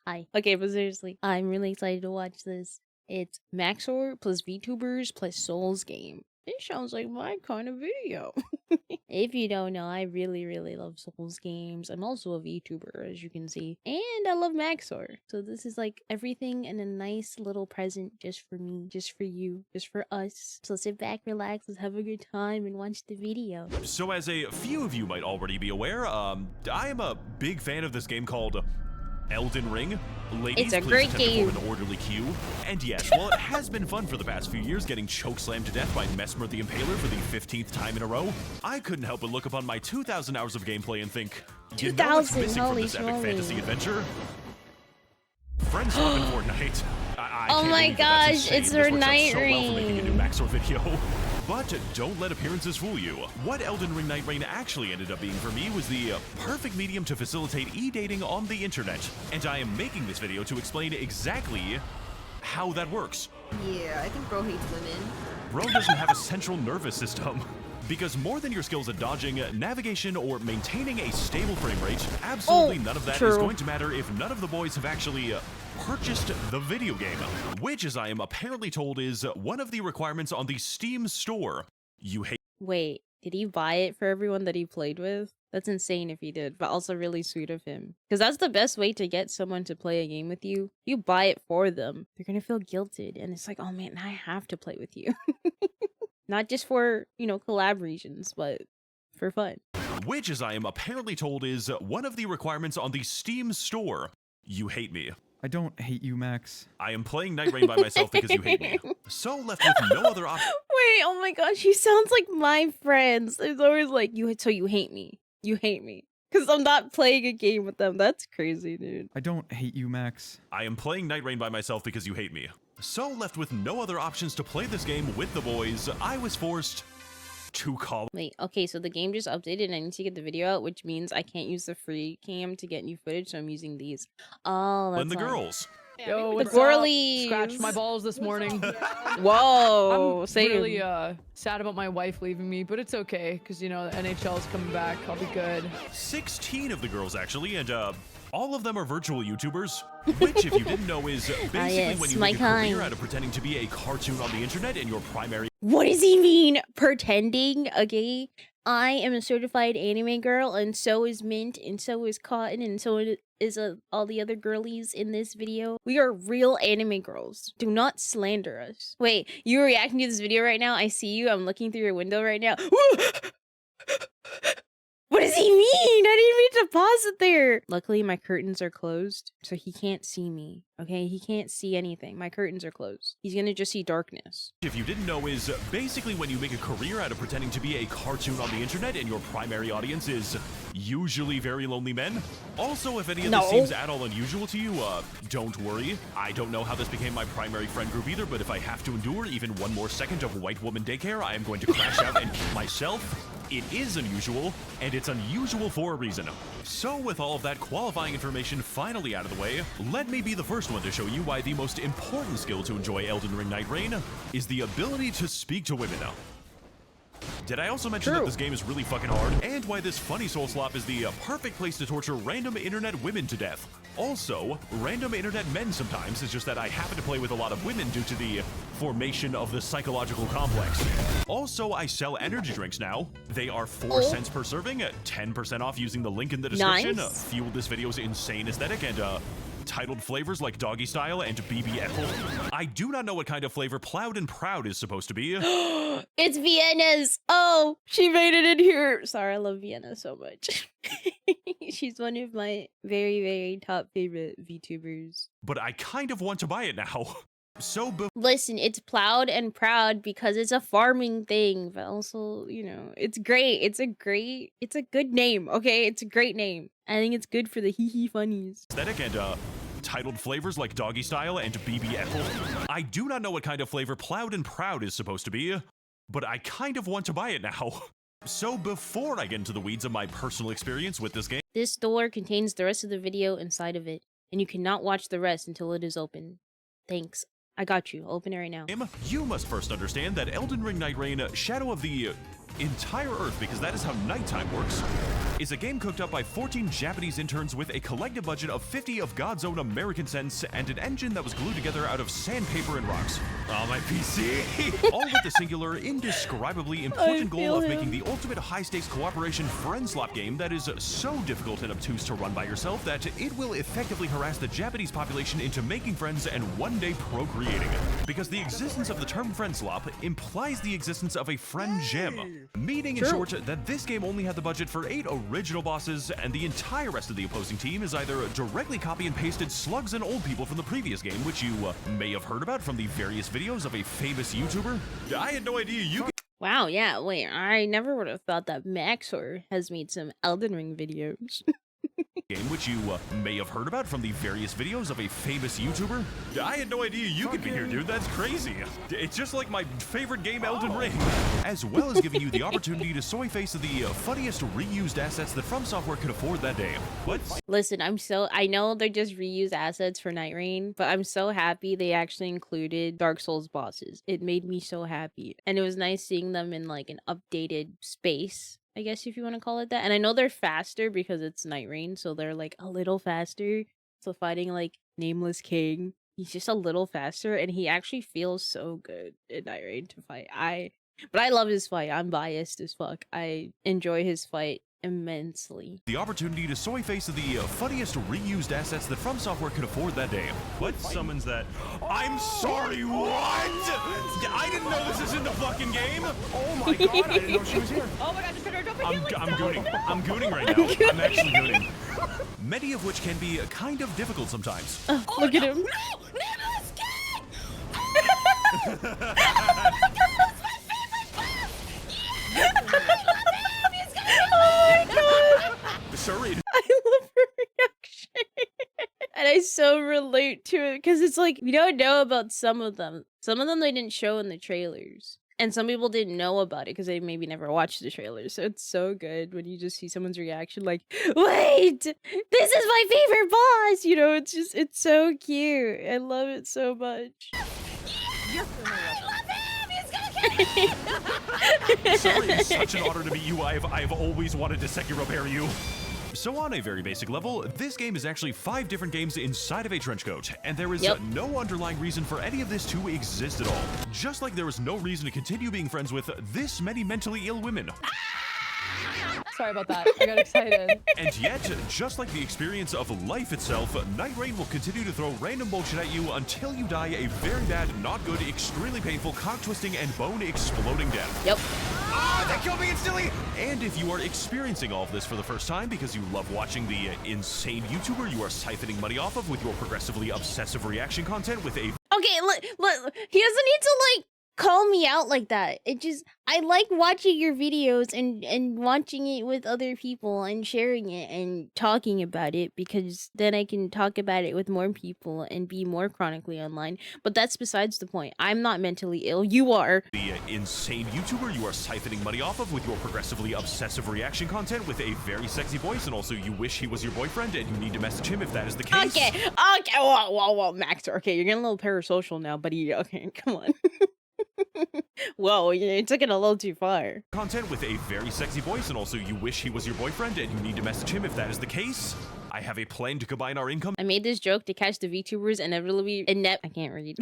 Hi. Okay, but seriously, I'm really excited to watch this. It's Max0r plus VTubers plus Souls game. It sounds like my kind of video. If you don't know, I really love Souls games. I'm also a VTuber, as you can see. And I love Max0r. So this is like everything in a nice little present just for me, just for you, just for us. So sit back, relax, let's have a good time and watch the video. So as a few of you might already be aware, I am a big fan of this game called Eldenring. Ladies, It's a please great attempt to game. form an orderly queue. And yes, while it has been fun for the past few years getting chokeslammed to death by Max0r the Impaler for the 15th time in a row, I couldn't help but look upon my 2,000 hours of gameplay and think, you know what's 2,000, missing from holy this epic schmoly. fantasy adventure? Friends swap in Fortnite. I Oh can't my believe that. That's gosh, insane. it's This her works out so well for making a new nightreign. Max0r video. But don't let appearances fool you. What Eldenring nightreign actually ended up being for me was the perfect medium to facilitate e-dating on the internet. And I am making this video to explain exactly how that works. Yeah, I think bro hates women. Bro doesn't have a central nervous system. Because more than your skills at dodging, navigation, or maintaining a stable frame rate, absolutely none of that is true. going to matter if none of the boys have actually purchased the video game, which, as I am apparently told, is one of the requirements on the Steam store. You hate. Wait, did he buy it for everyone that he played with? That's insane if he did, but also really sweet of him. Because that's the best way to get someone to play a game with you. You buy it for them. They're gonna feel guilted, and it's like, oh man, I have to play with you. Not just for, you know, collab reasons, but for fun. Which, as I am apparently told, is one of the requirements on the Steam store. You hate me. I don't hate you, Max. I am playing nightreign by myself because you hate me. So left with no other option. Wait, oh my gosh, he sounds like my friends. It's always like, so you hate me. You hate me. Because I'm not playing a game with them. That's crazy, dude. I don't hate you, Max. I am playing nightreign by myself because you hate me. So left with no other options to play this game with the boys, I was forced to call. Wait, okay, so the game just updated and I need to get the video out, which means I can't use the free cam to get new footage, so I'm using these. Oh, that's And the why. girls. Yo, The what's girlies. up? Scratched my balls this morning. Whoa, I'm same. really sad about my wife leaving me, but it's okay because you know the NHL is coming back. I'll be good. 16 of the girls, actually, and all of them are virtual YouTubers, which, if you didn't know, is basically yes, when you my make a career kind. out of pretending to be a cartoon on the internet and your primary. What does he mean? Pretending? Okay. I am a certified anime girl, and so is Mint, and so is Cotton, and so is all the other girlies in this video. We are real anime girls. Do not slander us. Wait, you're reacting to this video right now? I see you. I'm looking through your window right now. What does he mean? I didn't mean to pause it there. Luckily, my curtains are closed, so he can't see me. Okay, he can't see anything. My curtains are closed. He's gonna just see darkness. If you didn't know, is basically when you make a career out of pretending to be a cartoon on the internet and your primary audience is usually very lonely men. Also, if any of this No. seems at all unusual to you, don't worry. I don't know how this became my primary friend group either, but if I have to endure even one more second of white woman daycare, I am going to crash out and kill myself. It is unusual, and it's unusual for a reason. So with all of that qualifying information finally out of the way, let me be the first one to show you why the most important skill to enjoy Eldenring nightreign is the ability to speak to women. Did I also mention that True. this game is really fucking hard, and why this funny soul slop is the perfect place to torture random internet women to death? Also, random internet men sometimes, it's just that I happen to play with a lot of women due to the formation of the psychological complex. Also, I sell energy drinks now. They are 4 cents per serving, 10% off using the link in the description. Nice. Fueled this video's insane aesthetic and titled flavors like Doggy Style and BB Ethel. I do not know what kind of flavor Plowed and Proud is supposed to be. It's Vienna's. Oh, she made it in here. Sorry, I love Vienna so much. She's one of my very top favorite VTubers. But I kind of want to buy it now. So Listen, it's Plowed and Proud because it's a farming thing, but also, you know, it's great. It's a good name, okay? It's a great name. I think it's good for the hee funnies. aesthetic and titled flavors like Doggy Style and BB Ethel. I do not know what kind of flavor Plowed and Proud is supposed to be, but I kind of want to buy it now. So before I get into the weeds of my personal experience with this game, This door contains the rest of the video inside of it, and you cannot watch the rest until it is open. Thanks. I got you. I'll open it right now. you must first understand that Eldenring nightreign, Shadow of the entire Earth, because that is how nighttime works, is a game cooked up by 14 Japanese interns with a collective budget of 50 of God's own American cents and an engine that was glued together out of sandpaper and rocks. Oh, my PC! All with the singular, indescribably important goal of making the ultimate high-stakes cooperation friend slop game that is so difficult and obtuse to run by yourself that it will effectively harass the Japanese population into making friends and one day procreating. Because the existence of the term friend slop implies the existence of a friend gem. Meaning, in short, that this game only had the budget for 8 original bosses, and the entire rest of the opposing team is either directly copy and pasted slugs and old people from the previous game, which you may have heard about from the various videos of a famous YouTuber. I had no idea you could. Wow, yeah, wait, I never would have thought that Max0r has made some eldenring videos. Game, which you may have heard about from the various videos of a famous YouTuber. I had no idea you could be here, dude. That's crazy. It's just like my favorite game, Elden Ring. As well as giving you the opportunity to soy face the funniest reused assets that From Software could afford that day. What? Listen, I know they're just reused assets for nightreign, but I'm so happy they actually included Dark Souls bosses. It made me so happy. And it was nice seeing them in like an updated space, I guess, if you want to call it that. And I know they're faster because it's nightreign, so they're like a little faster. So fighting like Nameless King, he's just a little faster, and he actually feels so good in nightreign to fight. But I love his fight. I'm biased as fuck. I enjoy his fight immensely. The opportunity to soy face the funniest reused assets that From Software could afford that day. What summons that? I'm sorry, what? I didn't know this is in the fucking game. Oh my god, I didn't know she was here. Oh my god, just figured out I'm gooning. I'm gooning right now. I'm actually gooning. Many of which can be kind of difficult sometimes. Look at him. Sorry. I love her reaction. And I so relate to it because it's like, we don't know about some of them. Some of them they didn't show in the trailers. And some people didn't know about it because they maybe never watched the trailers. So it's so good when you just see someone's reaction like, wait, this is my favorite boss. You know, it's so cute. I love it so much. Sorry, it's such an honor to meet you. I've always wanted to Sekiro parry you. So on a very basic level, this game is actually 5 different games inside of a trenchcoat, and there is no underlying reason for any of this to exist at all. Just like there is no reason to continue being friends with this many mentally ill women. Sorry about that. I got excited. And yet, just like the experience of life itself, nightreign will continue to throw random bullshit at you until you die a very bad, not good, extremely painful, cock-twisting, and bone-exploding death. Yep. Ah, that killed me instantly! And if you are experiencing all of this for the first time because you love watching the insane YouTuber you are siphoning money off of with your progressively obsessive reaction content with a... Okay, look, he doesn't need to, like, call me out like that. I like watching your videos and watching it with other people and sharing it and talking about it because then I can talk about it with more people and be more chronically online. But that's besides the point. I'm not mentally ill. You are. The insane YouTuber you are siphoning money off of with your progressively obsessive reaction content with a very sexy voice, and also you wish he was your boyfriend and you need to message him if that is the case. Okay, whoa, Max0r. Okay, you're getting a little parasocial now, buddy. Okay, come on. Whoa, you took it a little too far. Content with a very sexy voice, and also you wish he was your boyfriend and you need to message him if that is the case. I have a plan to combine our income. I made this joke to catch the VTubers inevitably I can't read.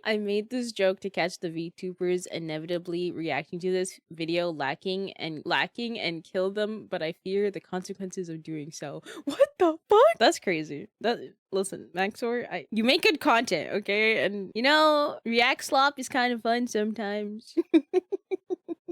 I made this joke to catch the VTubers inevitably reacting to this video lacking and kill them, but I fear the consequences of doing so. What the fuck? That's crazy. Listen, Max0r, you make good content, okay? And you know, react slop is kind of fun sometimes.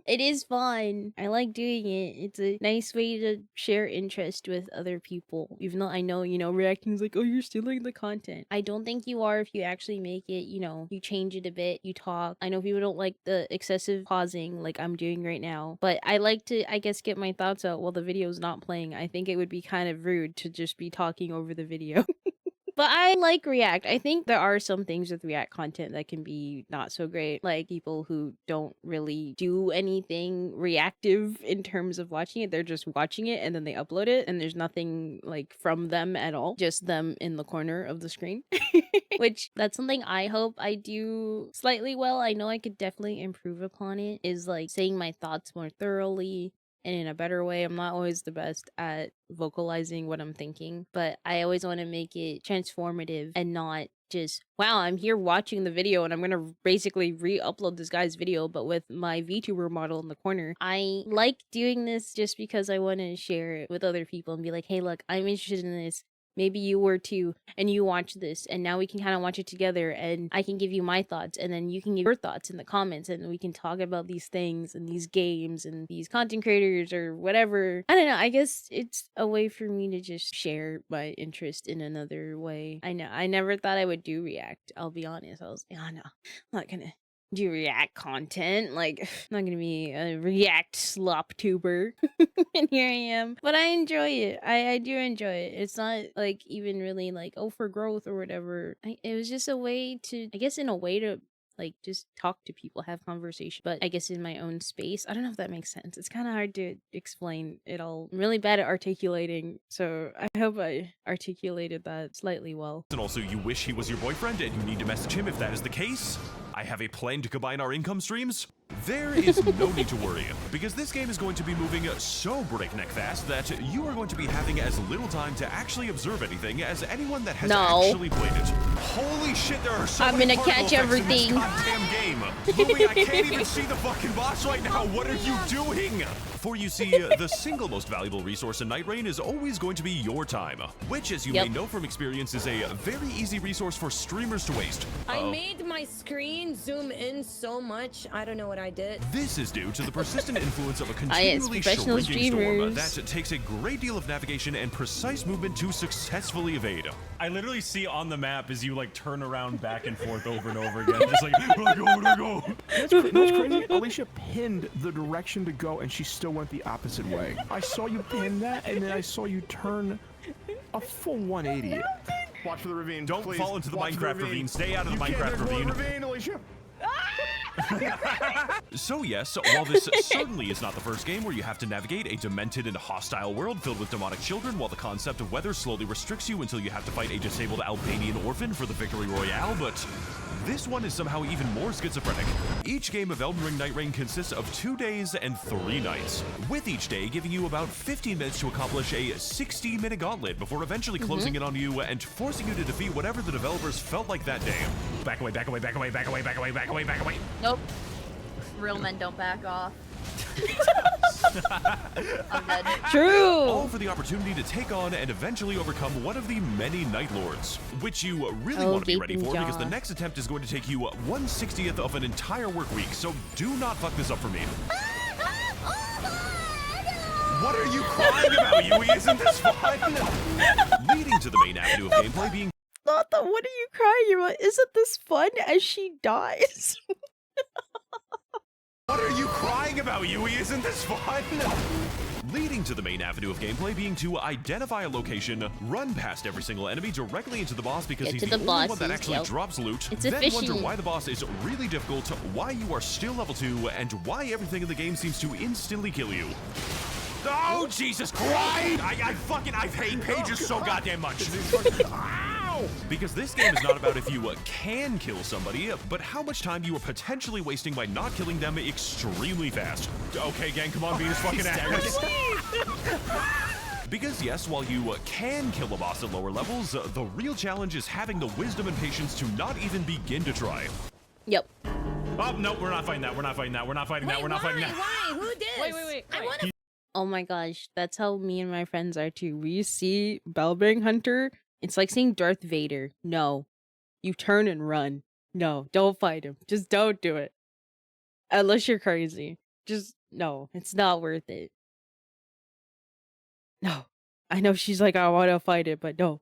It is fun. I like doing it. It's a nice way to share interest with other people. Even though I know, you know, reacting is like, oh, you're stealing the content. I don't think you are if you actually make it, you know, you change it a bit, you talk. I know people don't like the excessive pausing like I'm doing right now, but I like to, I guess, get my thoughts out while the video is not playing. I think it would be kind of rude to just be talking over the video. But I like React. I think there are some things with React content that can be not so great. Like people who don't really do anything reactive in terms of watching it. They're just watching it and then they upload it and there's nothing like from them at all. Just them in the corner of the screen. Which that's something I hope I do slightly well. I know I could definitely improve upon it. Is like saying my thoughts more thoroughly and in a better way. I'm not always the best at vocalizing what I'm thinking, but I always want to make it transformative and not just, wow, I'm here watching the video and I'm gonna basically re-upload this guy's video, but with my VTuber model in the corner. I like doing this just because I want to share it with other people and be like, hey, look, I'm interested in this. Maybe you were too, and you watch this, and now we can kind of watch it together, and I can give you my thoughts, and then you can give your thoughts in the comments, and we can talk about these things and these games and these content creators or whatever. I don't know. I guess it's a way for me to just share my interest in another way. I know. I never thought I would do React. I'll be honest. I was like, oh no, I'm not gonna do React content. Like, I'm not gonna be a React slop tuber. And here I am. But I enjoy it. I do enjoy it. It's not like even really like, oh, for growth or whatever. It was just a way to, I guess, in a way to like just talk to people, have conversation, but I guess in my own space. I don't know if that makes sense. It's kind of hard to explain it all. I'm really bad at articulating, so I hope I articulated that slightly well. And also, you wish he was your boyfriend and you need to message him if that is the case. I have a plan to combine our income streams. There is no need to worry, because this game is going to be moving so breakneck fast that you are going to be having as little time to actually observe anything as anyone that has actually played it. Holy shit, there are so many gonna catch everything. in this goddamn game. Louis, I can't even see the fucking boss right now. What are you doing? For you see, the single most valuable resource in nightreign is always going to be your time, which, as you may know from experience, is a very easy resource for streamers to waste. I made my screen zoom in so much, I don't know what I did. This is due to the persistent influence of a continually shrinking storm that takes a great deal of navigation and precise movement to successfully evade. I literally see on the map as you like turn around back and forth over and over again, just like, where do I go? That's crazy. Alicia pinned the direction to go, and she still went the opposite way. I saw you pin that, and then I saw you turn a full 180. Watch for the ravine. Don't please. fall into the Watch Minecraft ravine. Stay out of the Minecraft ravine. Alicia. So yes, while this certainly is not the first game where you have to navigate a demented and hostile world filled with demonic children, while the concept of weather slowly restricts you until you have to fight a disabled Albanian orphan for the victory royale, but this one is somehow even more schizophrenic. Each game of eldenring nightreign consists of 2 days and 3 nights, with each day giving you about 15 minutes to accomplish a 16-minute gauntlet before eventually closing in on you and forcing you to defeat whatever the developers felt like that day. Back away, back away, back away, back away, back away, back away, back away. Nope. Real men don't back off. I'm dead. True! All for the opportunity to take on and eventually overcome one of the many Night Lords, which you really want to be ready for because the next attempt is going to take you 1/60th of an entire work week, so do not fuck this up for me. What are you crying about, Yui? Isn't this fun? Leading to the main avenue of gameplay being What are you crying about? Isn't this fun as she dies? What are you crying about, Yui? Isn't this fun? Leading to the main avenue of gameplay being to identify a location, run past every single enemy directly into the boss because he's the only one that actually drops loot, then wonder why the boss is really difficult, why you are still level 2, and why everything in the game seems to instantly kill you. Oh, Jesus Christ! I hate pages so goddamn much. Ow! Because this game is not about if you can kill somebody, but how much time you are potentially wasting by not killing them extremely fast. Okay, gang, come on, beat his fucking ass. Because yes, while you can kill a boss at lower levels, the real challenge is having the wisdom and patience to not even begin to try. Yep. Oh, no, we're not fighting that. We're not fighting that. We're not fighting that. We're not fighting that. Why? Who did? Wait. I want to. Oh my gosh, that's how me and my friends are too. We see Bellbang Hunter, it's like seeing Darth Vader. No. You turn and run. No, don't fight him. Just don't do it. Unless you're crazy. Just, no, it's not worth it. No. I know she's like, I want to fight it, but no.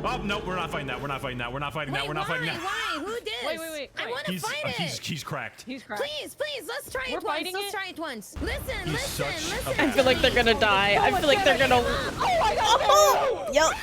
Oh, no, we're not fighting that. We're not fighting that. We're not fighting that. We're not fighting that. Why? Who did? Wait. I want to fight it. He's cracked. He's cracked. Please, let's try it once. Let's try it once. Listen. I feel like they're gonna die. I feel like they're gonna. Oh my god! Yep.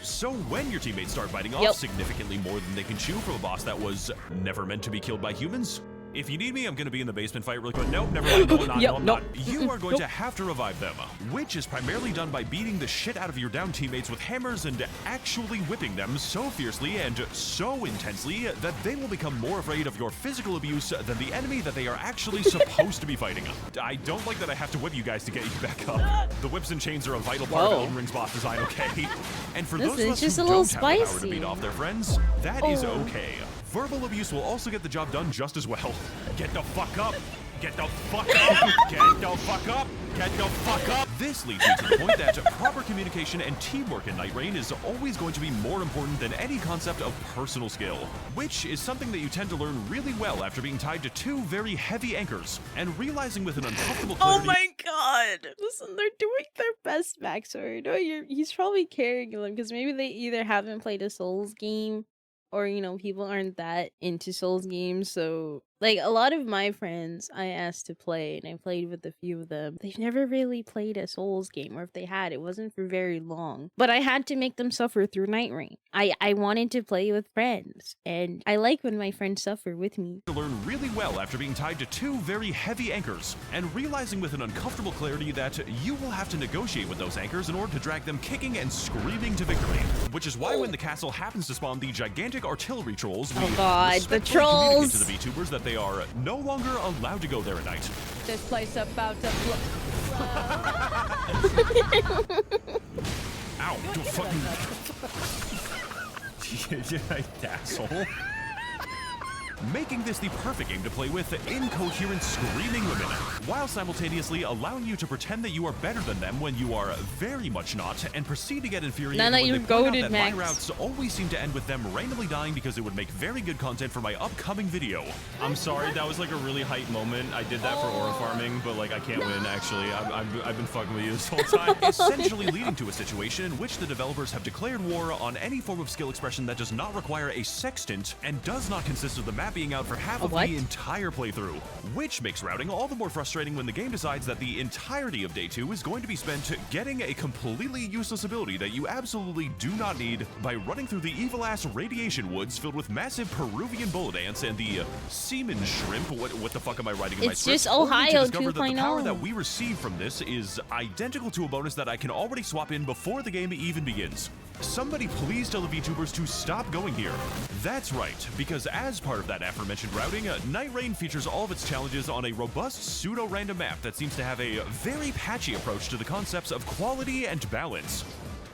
So when your teammates start biting off significantly more than they can chew from a boss that was never meant to be killed by humans, If you need me, I'm gonna be in the basement fight really quick. Nope, never mind. No, I'm not. Yep, no, I'm nope. not. You are going to have to revive them, which is primarily done by beating the shit out of your down teammates with hammers and actually whipping them so fiercely and so intensely that they will become more afraid of your physical abuse than the enemy that they are actually supposed to be fighting. I don't like that I have to whip you guys to get you back up. The whips and chains are a vital part of Elden Ring's boss design, okay? And for those of us just who a little don't have the power to spicy. beat off their friends, that is okay. Verbal abuse will also get the job done just as well. Get the fuck up! Get the fuck up! Get the fuck up! Get the fuck up! This leads me to the point that proper communication and teamwork in nightreign is always going to be more important than any concept of personal skill, which is something that you tend to learn really well after being tied to two very heavy anchors and realizing with an uncomfortable clarity. Oh my god! Listen, they're doing their best, Max0r. No, he's probably carrying them because maybe they either haven't played a Souls game or, you know, people aren't that into Souls games. So, like, a lot of my friends I asked to play, and I played with a few of them. They've never really played a Souls game, or if they had, it wasn't for very long. But I had to make them suffer through nightreign. I wanted to play with friends, and I like when my friends suffer with me. To learn really well after being tied to two very heavy anchors and realizing with an uncomfortable clarity that you will have to negotiate with those anchors in order to drag them kicking and screaming to victory. Which is why when the castle happens to spawn the gigantic artillery trolls, we God, the respectfully trolls! communicate to the VTubers that they are no longer allowed to go there at night. This place about to blow. Ow, don't fucking... asshole. Making this the perfect game to play with incoherent screaming women, while simultaneously allowing you to pretend that you are better than them when you are very much not, and proceed to get infuriated Now that when you're they point out goated, that Max. my routes always seem to end with them randomly dying because it would make very good content for my upcoming video. I'm sorry, that was like a really hype moment. I did that for aura farming, but like I can't win actually. I've been fucking with you this whole time. Essentially leading to a situation in which the developers have declared war on any form of skill expression that does not require a sextant and does not consist of the map being out for half of the entire playthrough, which makes routing all the more frustrating when the game decides that the entirety of day 2 is going to be spent getting a completely useless ability that you absolutely do not need by running through the evil-ass radiation woods filled with massive Peruvian bullet ants and the semen shrimp. What the fuck am I writing in my It's script? just Only to Ohio discover that the power 2.0. that we receive from this is identical to a bonus that I can already swap in before the game even begins. Somebody please tell the VTubers to stop going here. That's right, because as part of that aforementioned routing, nightreign features all of its challenges on a robust pseudo-random map that seems to have a very patchy approach to the concepts of quality and balance.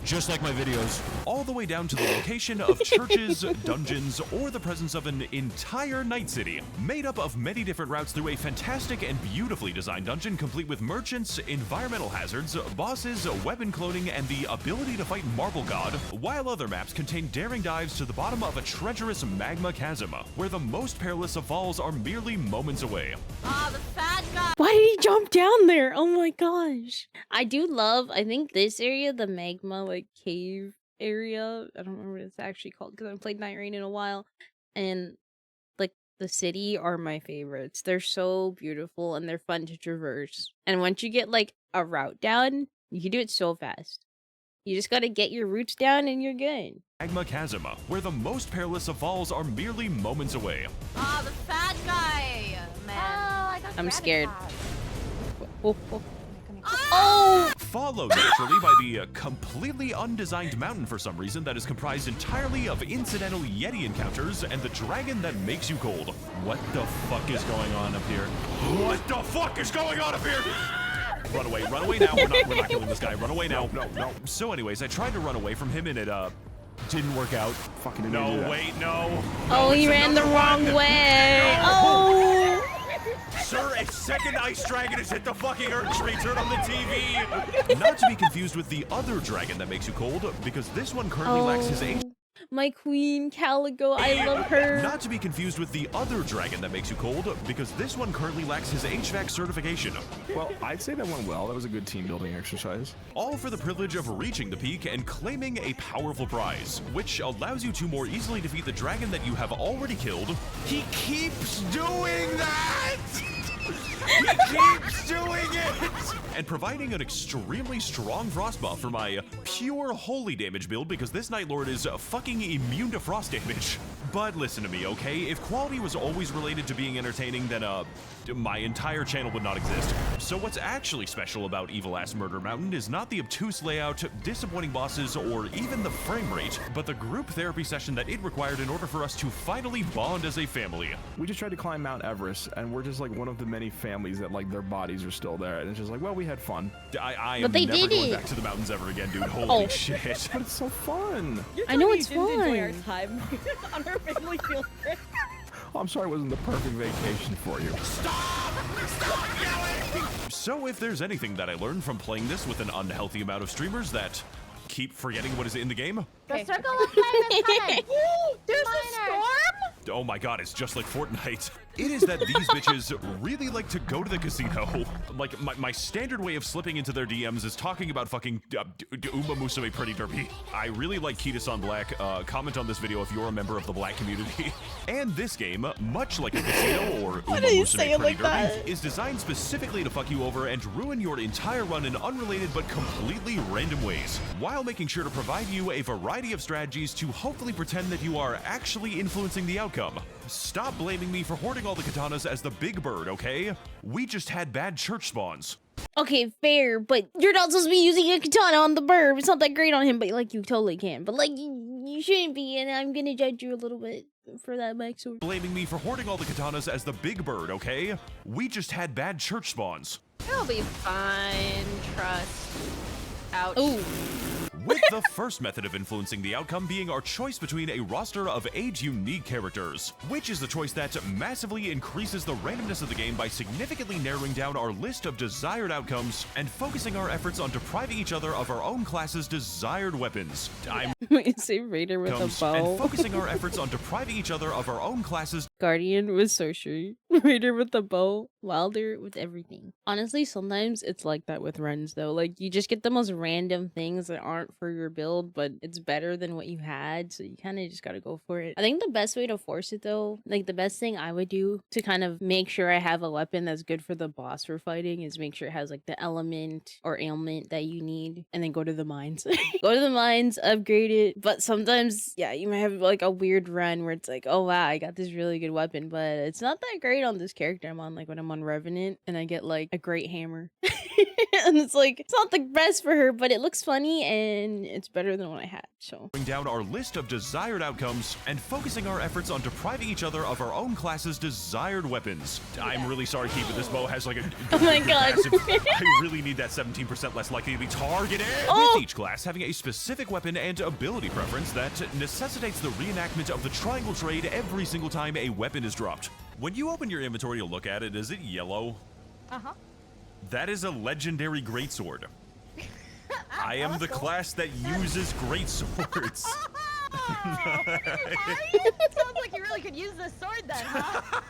Just like my videos, all the way down to the location of churches, dungeons, or the presence of an entire night city, made up of many different routes through a fantastic and beautifully designed dungeon complete with merchants, environmental hazards, bosses, weapon cloning, and the ability to fight Marble God, while other maps contain daring dives to the bottom of a treacherous magma chasm, where the most perilous of falls are merely moments away. Ah, the fat guy. Why did he jump down there? Oh my gosh. I do love, I think this area, the magma, like, cave area. I don't remember what it's actually called because I haven't played nightreign in a while. And, like, the city are my favorites. They're so beautiful and they're fun to traverse. And once you get, like, a route down, you can do it so fast. You just gotta get your roots down and you're good. Magma chasm, where the most perilous of falls are merely moments away. Ah, the fat guy. Man. I got I'm gravitas. scared. Oh, oh. Oh! Followed naturally by the completely undesigned mountain for some reason that is comprised entirely of incidental Yeti encounters and the dragon that makes you cold. What the fuck is going on up here? What the fuck is going on up here? Run away now. We're not killing this guy. Run away now. No. So anyways, I tried to run away from him and it didn't work out. Fucking didn't do No, that. wait, no. Oh, he ran the wrong way. Oh! Sir, a second ice dragon has hit the fucking earth tree. Turn on the TV. Not to be confused with the other dragon that makes you cold, because this one currently lacks his H. My queen, Caligo, I love her. Not to be confused with the other dragon that makes you cold, because this one currently lacks his HVAC certification. Well, I'd say that went well. That was a good team building exercise. All for the privilege of reaching the peak and claiming a powerful prize, which allows you to more easily defeat the dragon that you have already killed. He keeps doing that! He keeps doing it! And providing an extremely strong frost buff for my pure holy damage build because this Night Lord is fucking immune to frost damage. But listen to me, okay? If quality was always related to being entertaining, then my entire channel would not exist. So what's actually special about Evil-Ass Murder Mountain is not the obtuse layout, disappointing bosses, or even the frame rate, but the group therapy session that it required in order for us to finally bond as a family. We just tried to climb Mount Everest, and we're just like one of the many families that like their bodies are still there, and it's just like, well, we had fun. I am But they never did going it. back to the mountains ever again, dude. Holy Oh. shit. But it's so fun. I know it's didn't enjoy our fun. time on our family field trip. Oh, I'm sorry it wasn't the perfect vacation for you. So if there's anything that I learned from playing this with an unhealthy amount of streamers that keep forgetting what is in the game, The circle of life is coming. There's a Minor. storm? oh my god, it's just like Fortnite. It is that these bitches really like to go to the casino. Like, my standard way of slipping into their DMs is talking about fucking Uma Musume Pretty Derby. I really like Ketis on Black. Comment on this video if you're a member of the black community. And this game, much like a casino or Uma did you Musume say it Pretty like Derby, that? is designed specifically to fuck you over and ruin your entire run in unrelated but completely random ways, while making sure to provide you a variety of strategies to hopefully pretend that you are actually influencing the outcome. Stop blaming me for hoarding all the katanas as the big bird, okay? We just had bad church spawns. Okay, fair, but you're not supposed to be using a katana on the burb. It's not that great on him, but like you totally can. But like you shouldn't be, and I'm gonna judge you a little bit for that, Max0r. Blaming me for hoarding all the katanas as the big bird, okay? We just had bad church spawns. It'll be fine. Trust. Ouch. Ooh. With the first method of influencing the outcome being our choice between a roster of 8 unique characters, which is the choice that massively increases the randomness of the game by significantly narrowing down our list of desired outcomes and focusing our efforts on depriving each other of our own class's desired weapons. I'm Say Raider with a and bow. focusing our efforts on depriving each other of our own classes. Guardian with sorcery. Raider with the bow. Wilder with everything. Honestly, sometimes it's like that with runs though. Like you just get the most random things that aren't for your build, but it's better than what you had, so you kind of just gotta go for it. I think the best way to force it though, like the best thing I would do to kind of make sure I have a weapon that's good for the boss we're fighting is make sure it has like the element or ailment that you need, and then go to the mines. Go to the mines, upgrade it. But sometimes, yeah, you might have like a weird run where it's like, oh wow, I got this really good weapon, but it's not that great on this character I'm on. Like when I'm on Revenant and I get like a great hammer. And it's like, it's not the best for her, but it looks funny and it's better than what I had, so. Bring down our list of desired outcomes and focusing our efforts on depriving each other of our own class's desired weapons. I'm really sorry, Keith, but this bow has like a Oh my god. massive, I really need that 17% less likely to be targeted. Oh! With each class having a specific weapon and ability preference that necessitates the reenactment of the triangle trade every single time a weapon is dropped. When you open your inventory to look at it, is it yellow? Uh-huh. That is a legendary greatsword. I am the class that uses greatswords. Sounds like you really could use this sword then, huh?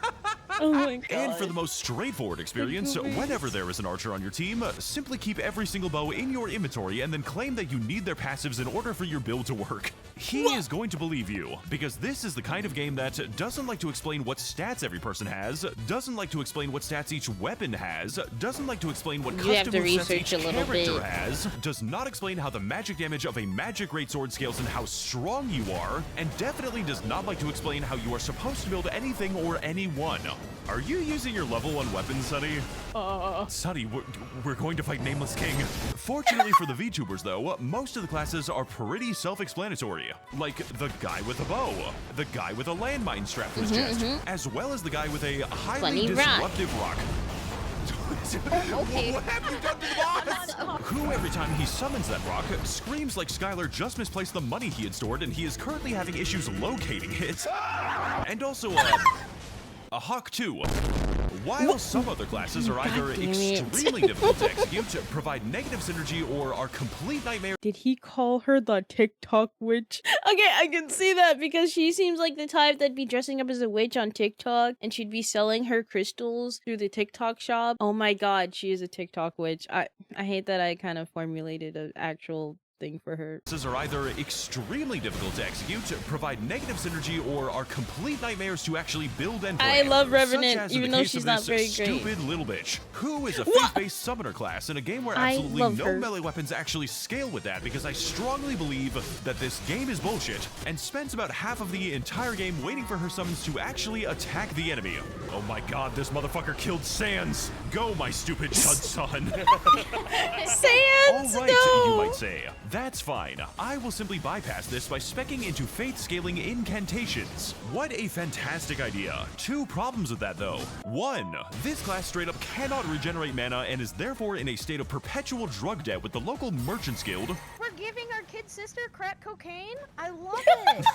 Oh my god. And for the most straightforward experience, whenever there is an archer on your team, simply keep every single bow in your inventory and then claim that you need their passives in order for your build to work. He is going to believe you, because this is the kind of game that doesn't like to explain what stats every person has, doesn't like to explain what stats each weapon has, doesn't like to explain what You have custom to movesets research each a little character bit. has, does not explain how the magic damage of a magic greatsword scales and how strong you are, and definitely does not like to explain how you are supposed to build anything or anyone. Are you using your level 1 weapon, Sunny? Sunny, we're going to fight Nameless King. Fortunately for the VTubers, though, most of the classes are pretty self-explanatory. Like the guy with a bow, the guy with a landmine strapped to his chest, as well as the guy with a highly Funny rock. disruptive rock. Okay. What have you done to the boss? Who, every time he summons that rock, screams like Skylar just misplaced the money he had stored and he is currently having issues locating it. And also, a hawk too. While some other classes are either damn it. extremely difficult to execute, provide negative synergy, or are complete nightmare. Did he call her the TikTok witch? Okay, I can see that because she seems like the type that'd be dressing up as a witch on TikTok and she'd be selling her crystals through the TikTok shop. Oh my god, she is a TikTok witch. I hate that I kind of formulated an actual thing for her. Are either extremely difficult to execute, provide negative synergy, or are complete nightmares to actually build and play. I love Such Revenant, as in even the though case she's of not this very stupid great. little bitch, who is a faith-based summoner class in a game where I absolutely love no her. melee weapons actually scale with that, because I strongly believe that this game is bullshit, and spends about half of the entire game waiting for her summons to actually attack the enemy. Oh my god, this motherfucker killed Sans! Go, my stupid chud son! Sans, Alright, no! you might say. That's fine. I will simply bypass this by speccing into faith scaling incantations. What a fantastic idea. Two problems with that though. One, this class straight up cannot regenerate mana and is therefore in a state of perpetual drug debt with the local Merchants Guild. We're giving our kid sister crack cocaine? I love it.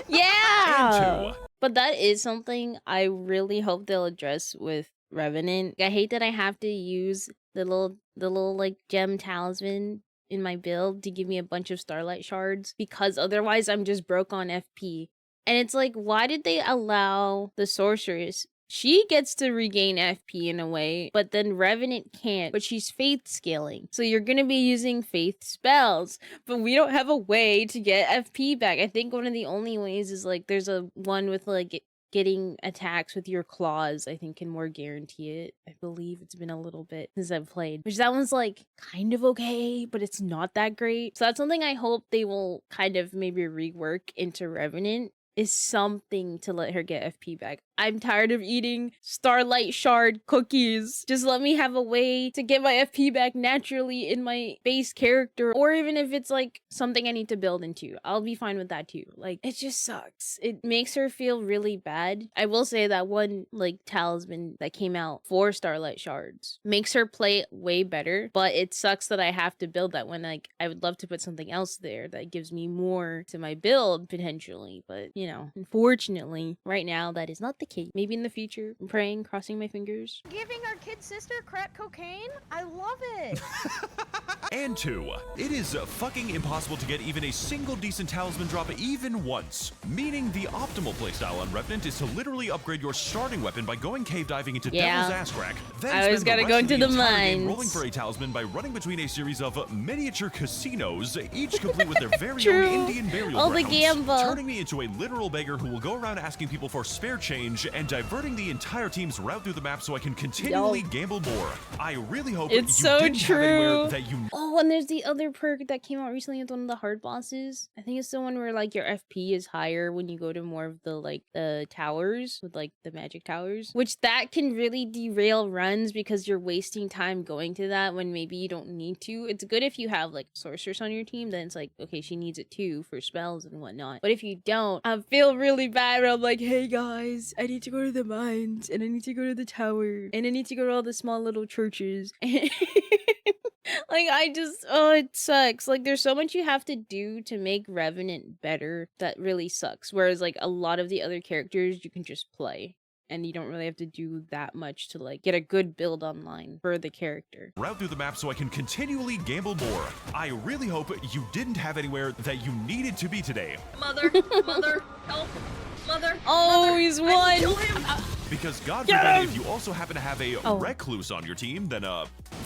Yeah! And two, But that is something I really hope they'll address with Revenant. I hate that I have to use the little like gem talisman in my build to give me a bunch of starlight shards, because otherwise I'm just broke on FP. And it's like, why did they allow the sorceress? She gets to regain FP in a way, but then Revenant can't, but she's faith scaling. So you're gonna be using faith spells, but we don't have a way to get FP back. I think one of the only ways is like, there's a one with like getting attacks with your claws, I think, can more guarantee it. I believe it's been a little bit since I've played, which that one's like kind of okay, but it's not that great. So that's something I hope they will kind of maybe rework into Revenant, is something to let her get FP back. I'm tired of eating starlight shard cookies. Just let me have a way to get my FP back naturally in my base character, or even if it's like something I need to build into, I'll be fine with that too. Like, it just sucks. It makes her feel really bad. I will say that one like talisman that came out for starlight shards makes her play way better, but it sucks that I have to build that when like I would love to put something else there that gives me more to my build potentially, but you know, unfortunately right now that is not the case. Maybe in the future. I'm praying, crossing my fingers. Giving our kid sister crack cocaine? I love it. And two, it is fucking impossible to get even a single decent talisman drop even once. Meaning the optimal playstyle on Revenant is to literally upgrade your starting weapon by going cave diving into Devil's Ass Crack. Then I always spend the gotta rest go of into the entire game mines. rolling for a talisman by running between a series of miniature casinos, each complete with their very True. own Indian burial All the grounds, gamble. turning me into a literal beggar who will go around asking people for spare change and diverting the entire team's route through the map so I can continually gamble more. I really hope It's you so didn't have anywhere true. that you Oh, and there's the other perk that came out recently with one of the hard bosses. I think it's the one where like your FP is higher when you go to more of the like the towers with like the magic towers, which that can really derail runs because you're wasting time going to that when maybe you don't need to. It's good if you have like sorceress on your team, then it's like, okay, she needs it too for spells and whatnot. But if you don't, I feel really bad when I'm like, hey guys, I need to go to the mines and I need to go to the tower and I need to go to all the small little churches. Like, I just, oh, it sucks. Like, there's so much you have to do to make Revenant better that really sucks. Whereas, like, a lot of the other characters, you can just play. And you don't really have to do that much to, like, get a good build online for the character. route through the map so I can continually gamble more. I really hope you didn't have anywhere that you needed to be today. Mother, mother, help, mother. Oh, mother, he's I won. kill him. Because God Get forbid, him! if you also happen to have a Recluse on your team, then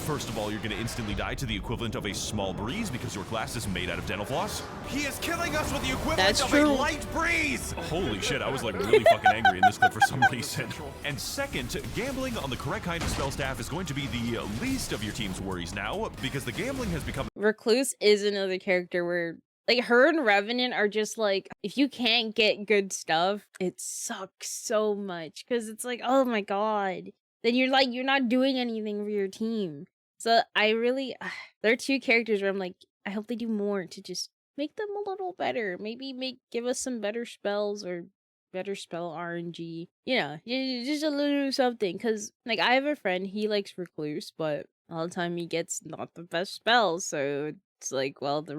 first of all, you're gonna instantly die to the equivalent of a small breeze because your class is made out of dental floss. He is killing us with the equivalent That's of true. a light breeze! Holy shit, I was like really fucking angry in this clip for some reason. And second, gambling on the correct kind of spell staff is going to be the least of your team's worries now, because the gambling has become Recluse is another character where, like, her and Revenant are just like, if you can't get good stuff, it sucks so much. Because it's like, oh my god. Then you're like, you're not doing anything for your team. So I really, there are two characters where I'm like, I hope they do more to just make them a little better. Maybe give us some better spells or better spell RNG. You know, just a little something. Because, like, I have a friend, he likes Recluse, but all the time he gets not the best spells. So it's like, well, the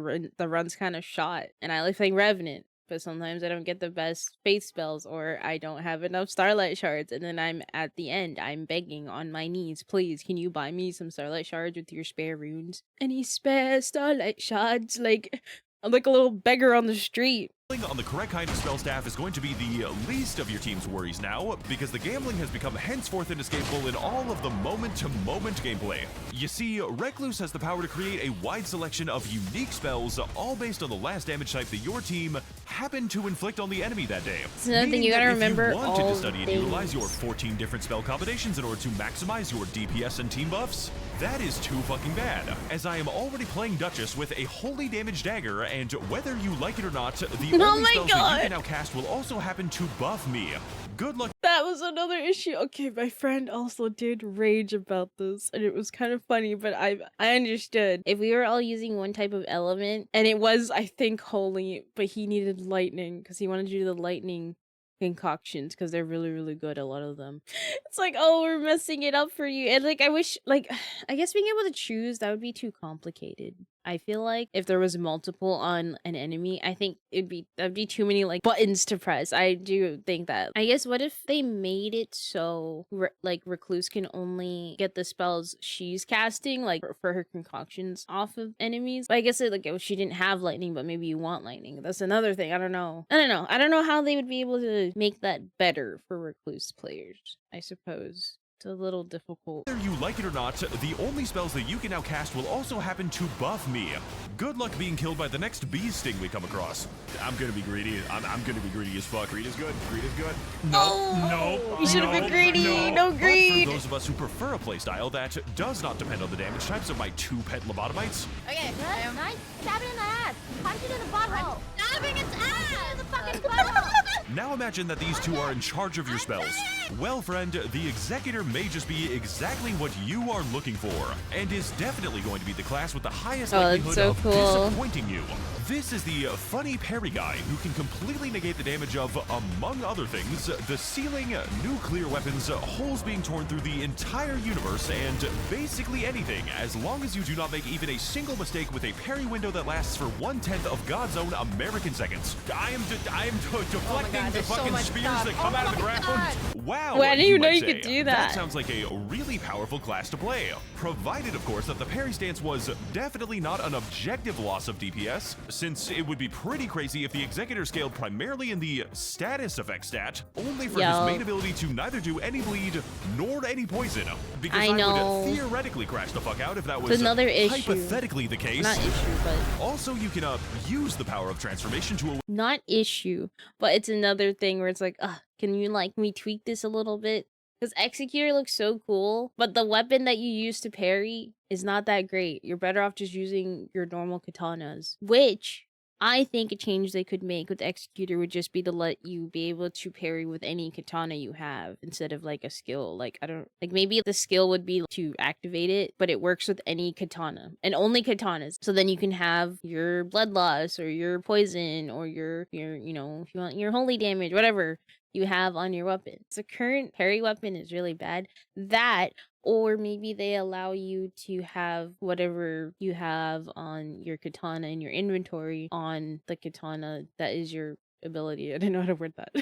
run's kind of shot. And I like playing Revenant, but sometimes I don't get the best faith spells or I don't have enough starlight shards. And then I'm at the end, I'm begging on my knees, please, can you buy me some starlight shards with your spare runes? Any spare starlight shards? Like, I'm like a little beggar on the street. On the correct kind of spell staff is going to be the least of your team's worries now, because the gambling has become henceforth inescapable in all of the moment-to-moment gameplay. You see, Recluse has the power to create a wide selection of unique spells, all based on the last damage type that your team happened to inflict on the enemy that day. It's another thing you gotta remember. If you wanted to study and utilize your 14 different spell combinations in order to maximize your DPS and team buffs, that is too fucking bad, as I am already playing Duchess with a holy damage dagger, and whether you like it or not, the only spells that you can now cast will also happen to buff me. Good luck. That was another issue. Okay, my friend also did rage about this, and it was kind of funny, but I understood. If we were all using one type of element, and it was, I think, holy, but he needed lightning, because he wanted to do the lightning concoctions, because they're really, really good, a lot of them. It's like, oh, we're messing it up for you. And like, I wish, like, I guess being able to choose, that would be too complicated. I feel like if there was multiple on an enemy, I think that'd be too many like buttons to press. I do think that. I guess what if they made it so like Recluse can only get the spells she's casting, like for her concoctions off of enemies. But I guess like she didn't have lightning, but maybe you want lightning. That's another thing. I don't know. I don't know how they would be able to make that better for Recluse players, I suppose. It's a little difficult. Whether you like it or not, the only spells that you can now cast will also happen to buff me. Good luck being killed by the next bee sting we come across. I'm gonna be greedy. I'm gonna be greedy as fuck. Greed is good. Greed is good. No, You should have been greedy. No greed. But for those of us who prefer a playstyle that does not depend on the damage types of my 2 pet lobotomites. Okay, nice. Stab it in the ass. Punch it in the butthole. Stabbing its ass. In the fucking butthole. Now imagine that these two are in charge of your spells. Well, friend, the Executor may just be exactly what you are looking for, and is definitely going to be the class with the highest likelihood of disappointing you. This is the funny parry guy who can completely negate the damage of, among other things, the ceiling, nuclear weapons, holes being torn through the entire universe, and basically anything, as long as you do not make even a single mistake with a parry window that lasts for 1/10 of God's own American seconds. I am deflecting the fucking spears that come out of the ground. Wow, I didn't even know you could do that. That sounds like a really powerful class to play, provided, of course, that the parry stance was definitely not an objective loss of DPS, since it would be pretty crazy if the Executor scaled primarily in the status effect stat, only for his main ability to neither do any bleed nor any poison, because I would theoretically crash the fuck out if that was another hypothetically the case. Not issue, but also you can use the power of transformation to not issue, but it's another thing where it's like, can you like me tweak this a little bit? Because Executor looks so cool, but the weapon that you use to parry is not that great. You're better off just using your normal katanas, which I think a change they could make with Executor would just be to let you be able to parry with any katana you have instead of like a skill. Like, I don't, like maybe the skill would be to activate it, but it works with any katana and only katanas. So then you can have your blood loss or your poison or your, you know, if you want your holy damage, whatever you have on your weapon. So current parry weapon is really bad. That, or maybe they allow you to have whatever you have on your katana in your inventory on the katana that is your ability. I didn't know how to word that.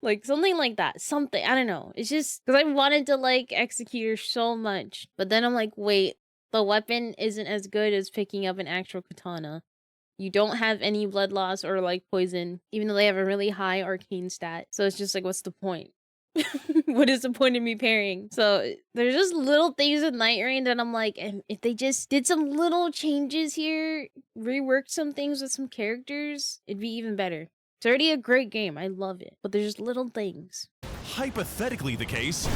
Like something like that. Something. I don't know. It's just because I wanted to like Executor so much. But then I'm like, wait, the weapon isn't as good as picking up an actual katana. You don't have any blood loss or like poison, even though they have a really high arcane stat. So it's just like, what's the point? What is the point of me parrying? So there's just little things with nightreign that I'm like, and if they just did some little changes here, reworked some things with some characters, it'd be even better. It's already a great game. I love it. But there's just little things. Hypothetically the case.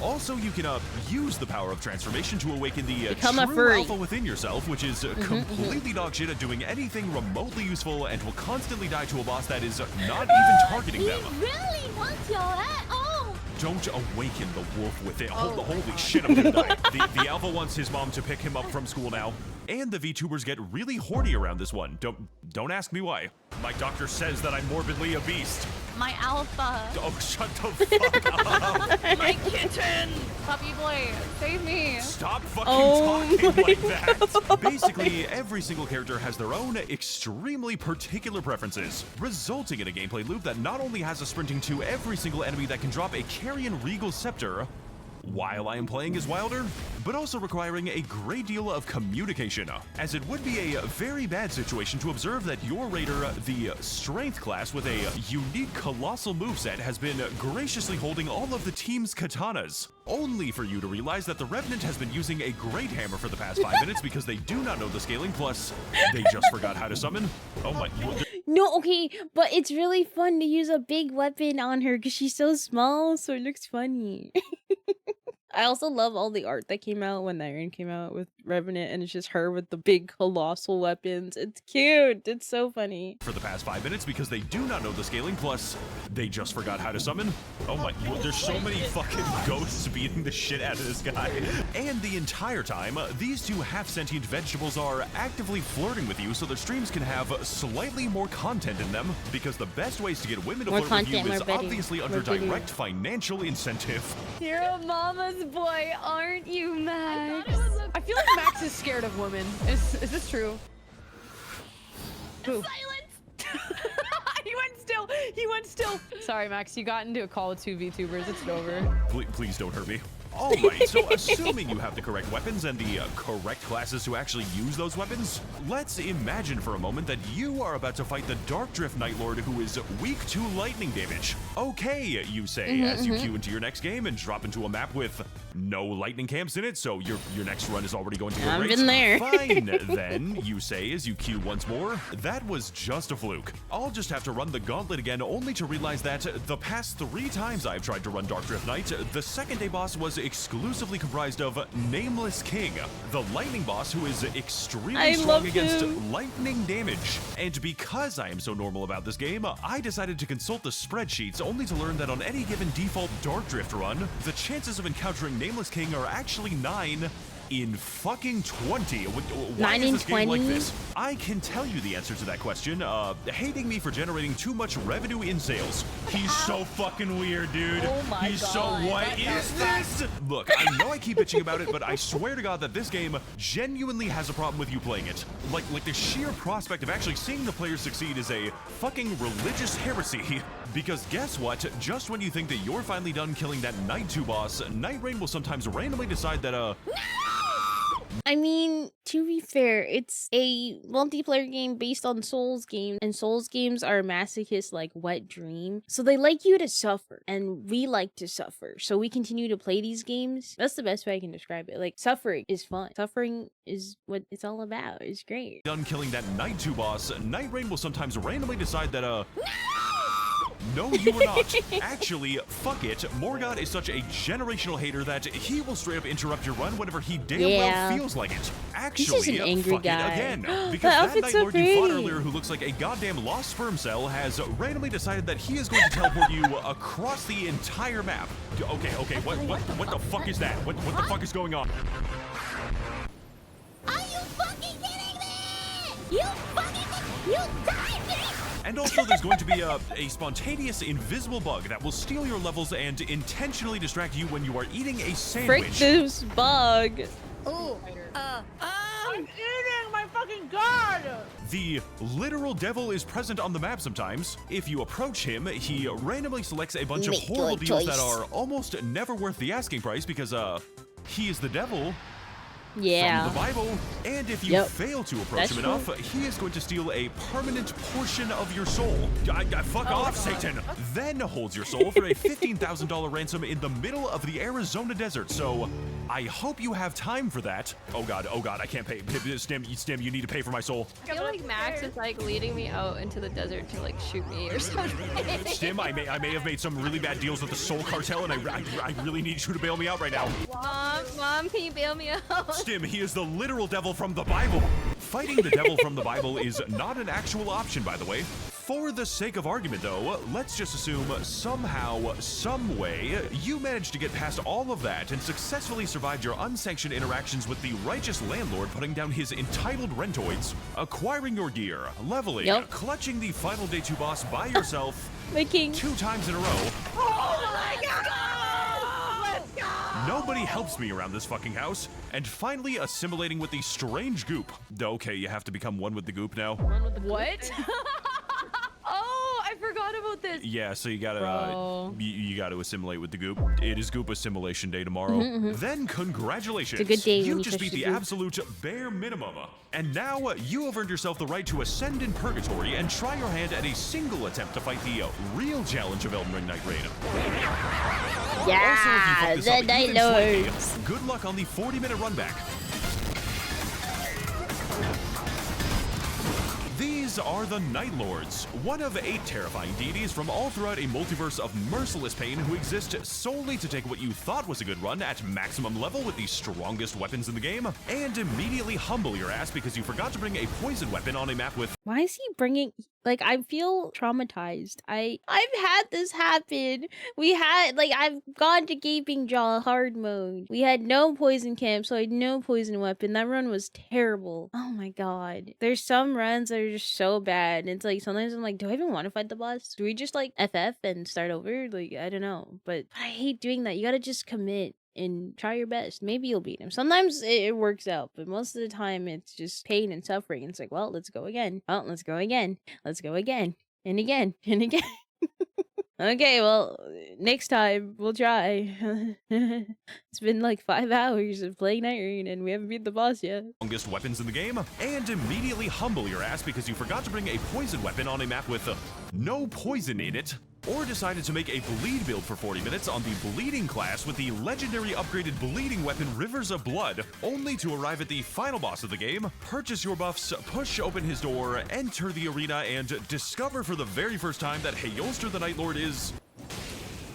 Also, you can use the power of transformation to awaken the true alpha within yourself, which is completely dog shit at doing anything remotely useful and will constantly die to a boss that is not even targeting them. He really wants your head. Oh! Don't awaken the wolf with it. Holy shit, I'm gonna die. The alpha wants his mom to pick him up from school now. And the VTubers get really horny around this one. Don't ask me why. My doctor says that I'm morbidly obese. My alpha. Oh, shut the fuck up. My kitten. Puppy boy, save me. Stop fucking talking like that. Basically, every single character has their own extremely particular preferences, resulting in a gameplay loop that not only has us sprinting to every single enemy that can drop a Carrion Regal Scepter, while I am playing as Wilder, but also requiring a great deal of communication, as it would be a very bad situation to observe that your raider, the strength class with a unique colossal moveset, has been graciously holding all of the team's katanas, only for you to realize that the Revenant has been using a great hammer for the past 5 minutes because they do not know the scaling, plus they just forgot how to summon. Oh my... No, okay, but it's really fun to use a big weapon on her because she's so small, so it looks funny. I also love all the art that came out when nightreign came out with Revenant, and it's just her with the big colossal weapons. It's cute. It's so funny. For the past 5 minutes because they do not know the scaling, plus they just forgot how to summon. Oh my, there's so many fucking ghosts beating the shit out of this guy. And the entire time, these two half-sentient vegetables are actively flirting with you so their streams can have slightly more content in them, because the best ways to get women to More flirt with you content, is more video, obviously under more video. direct financial incentive. You're a mama's boy, aren't you, Max? I feel like Max is scared of women. Is this true? Who? He went still. He went still. Sorry, Max. You got into a call with 2 VTubers. It's over. Please don't hurt me. All right, so assuming you have the correct weapons and the correct classes to actually use those weapons, let's imagine for a moment that you are about to fight the Dark Drift Night Lord, who is weak to lightning damage. Okay, you say, as you queue into your next game and drop into a map with no lightning camps in it, so your next run is already going to go I've great. been there. Fine, then, you say as you queue once more, that was just a fluke. I'll just have to run the gauntlet again, only to realize that the past 3 times I've tried to run Dark Drift Night, the second day boss was exclusively comprised of Nameless King, the lightning boss who is extremely strong against lightning damage. And because I am so normal about this game, I decided to consult the spreadsheets, only to learn that on any given default Dark Drift run, the chances of encountering Nameless King are actually 9 in fucking 20. Why 9 is in this game like 20? this? I can tell you the answer to that question. Hating me for generating too much revenue in sales. He's so fucking weird, dude. Oh my He's so, God. what is this? Look, I know I keep bitching about it, but I swear to God that this game genuinely has a problem with you playing it. Like the sheer prospect of actually seeing the players succeed is a fucking religious heresy. Because guess what? Just when you think that you're finally done killing that Night 2 boss, nightreign will sometimes randomly decide that, I mean, to be fair, it's a multiplayer game based on Souls games, and Souls games are masochist like wet dream. So they like you to suffer, and we like to suffer. So we continue to play these games. That's the best way I can describe it. Like, suffering is fun. Suffering is what it's all about. It's great. done killing that Night 2 boss, nightreign will sometimes randomly decide that, no, you are not. Actually, fuck it. Morgoth is such a generational hater that he will straight up interrupt your run whenever he damn well feels like it. Actually, He's just an angry fuck guy. it again. Because That that outfit's Night so Lord you fought pretty. earlier, who looks like a goddamn lost sperm cell, has randomly decided that he is going to teleport you across the entire map. Okay, what the fuck is that? What the fuck is going on? Are you fucking kidding me? You died me! And also, there's going to be a spontaneous invisible bug that will steal your levels and intentionally distract you when you are eating a sandwich. Frick this bug. Ooh. I'm eating my fucking god! The literal devil is present on the map sometimes. If you approach him, he randomly selects a bunch of Make horrible good deals that choice. are almost never worth the asking price because, he is the devil. Yeah. From the Bible, and if you fail to approach That's him enough, he is going to steal a permanent portion of your soul. Fuck off, Satan! Then holds your soul for a $15,000 ransom in the middle of the Arizona desert. So, I hope you have time for that. Oh god, I can't pay. Stim, you need to pay for my soul. I feel like Max is like leading me out into the desert to like shoot me or something. Stim, I may have made some really bad deals with the Soul Cartel, and I really need you to bail me out right now. Mom, can you bail me out? Stim, he is the literal devil from the Bible. Fighting the devil from the Bible is not an actual option, by the way. For the sake of argument, though, let's just assume somehow, some way, you managed to get past all of that and successfully survived your unsanctioned interactions with the righteous landlord, putting down his entitled rentoids, acquiring your gear, leveling, clutching the final day 2 boss by yourself, Making 2 times in a row. Oh my god! Let's go! Nobody helps me around this fucking house. And finally assimilating with the strange goop. Okay, you have to become one with the goop now. What? Oh, I forgot about this. Yeah, so you gotta Bro. you gotta assimilate with the goop. It is goop assimilation day tomorrow. Then congratulations. It's a good day when You you just touch beat the the goop. absolute bare minimum. And now you have earned yourself the right to ascend in purgatory and try your hand at a single attempt to fight the real challenge of Elden Ring Nightreign. Yeah, the Night Lords. Good luck on the 40-minute run back. These are the Night Lords, one of 8 terrifying deities from all throughout a multiverse of merciless pain who exist solely to take what you thought was a good run at maximum level with the strongest weapons in the game, and immediately humble your ass because you forgot to bring a poison weapon on a map with... Why is he bringing? Like, I feel traumatized. I've had this happen. I've gone to Gaping Jaw hard mode. We had no poison camp, so I had no poison weapon. That run was terrible. Oh my god. There's some runs that are just so bad. It's like sometimes I'm like, do I even want to fight the boss? Do we just like FF and start over? Like, I don't know. But I hate doing that. You gotta just commit and try your best. Maybe you'll beat him. Sometimes it works out, but most of the time it's just pain and suffering. It's like, well, let's go again. Oh, let's go again. Let's go again. And again. And again. Okay, well, next time we'll try. It's been like 5 hours of playing nightreign and we haven't beat the boss yet. Strongest weapons in the game, and immediately humble your ass because you forgot to bring a poison weapon on a map with no poison in it. Or decided to make a bleed build for 40 minutes on the bleeding class with the legendary upgraded bleeding weapon Rivers of Blood, only to arrive at the final boss of the game, purchase your buffs, push open his door, enter the arena, and discover for the very first time that Hayolster the Night Lord is...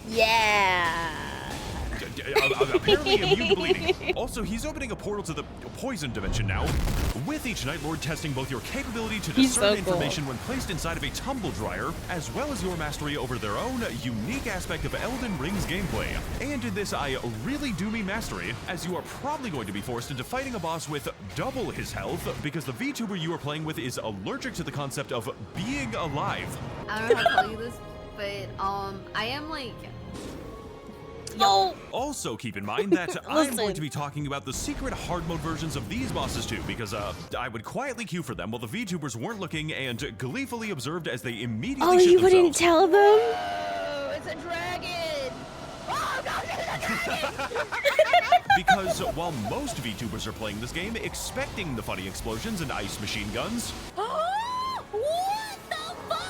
Yeah. apparently immune to bleeding. Also, he's opening a portal to the poison dimension now, with each Night Lord testing both your capability to discern information when placed inside of a tumble dryer, as well as your mastery over their own unique aspect of Elden Ring's gameplay. And in this, I really do mean mastery, as you are probably going to be forced into fighting a boss with double his health, because the VTuber you are playing with is allergic to the concept of being alive. I don't know how to tell you this, but I am like... Oh. Also keep in mind that I'm going to be talking about the secret hard mode versions of these bosses too, because I would quietly queue for them while the VTubers weren't looking and gleefully observed as they immediately shit you themselves. wouldn't tell them? Oh, it's a dragon! Oh, God, it's a dragon! Because while most VTubers are playing this game expecting the funny explosions and ice machine guns, What the fuck?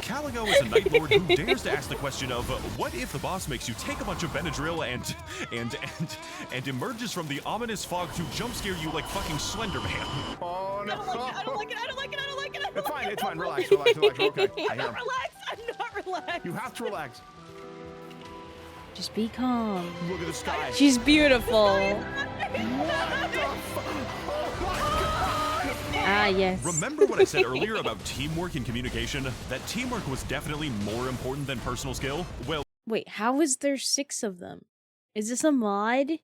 Caligo is a Night Lord who dares to ask the question of, what if the boss makes you take a bunch of Benadryl and emerges from the ominous fog to jump scare you like fucking Slender Man? Oh no! I don't like it. I don't like it. I don't like it. I don't like it. It's fine. It's fine. Relax. Relax. Relax. We're okay. I I'm hear not him. relaxed. I'm not relaxed. You have to relax. Just be calm. Look at the sky. She's beautiful. Ah, yes. Remember what I said earlier about teamwork and communication? That teamwork was definitely more important than personal skill? Well, Wait, how is there 6 of them? Is this a mod?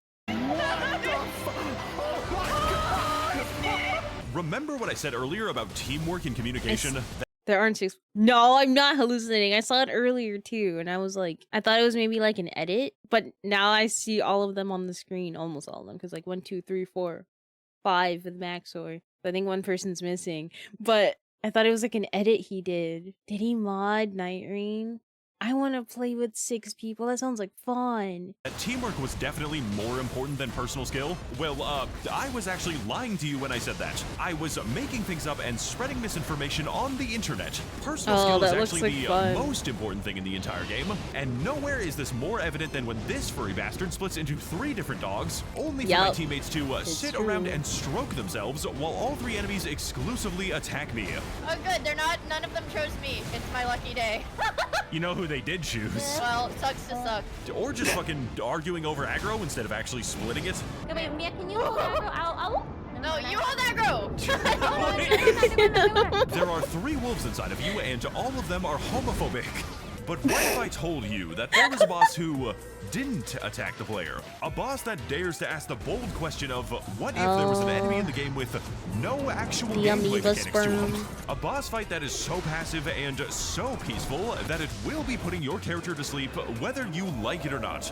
remember what I said earlier about teamwork and communication? There aren't 6. No, I'm not hallucinating. I saw it earlier too, and I was like, I thought it was maybe like an edit, but now I see all of them on the screen, almost all of them, because like 1, 2, 3, 4, 5 with Max0r. I think one person's missing, but I thought it was like an edit he did. Did he mod nightreign? I want to play with 6 people. That sounds like fun. Teamwork was definitely more important than personal skill. Well, I was actually lying to you when I said that. I was making things up and spreading misinformation on the internet. Personal skill is actually the most important thing in the entire game, and nowhere is this more evident than when this furry bastard splits into 3 different dogs, only for my teammates to sit around and stroke themselves while all 3 enemies exclusively attack me. Oh good, none of them chose me. It's my lucky day. You know who they did choose. Well, sucks to suck. Or just fucking arguing over aggro instead of actually splitting it. Okay, wait, Mia, can you hold aggro? Ow. No, you hold aggro! There are 3 wolves inside of you, and all of them are homophobic. But what if I told you that there was a boss who didn't attack the player? A boss that dares to ask the bold question of, what if there was an enemy in the game with no actual gameplay mechanics to him? A boss fight that is so passive and so peaceful that it will be putting your character to sleep whether you like it or not.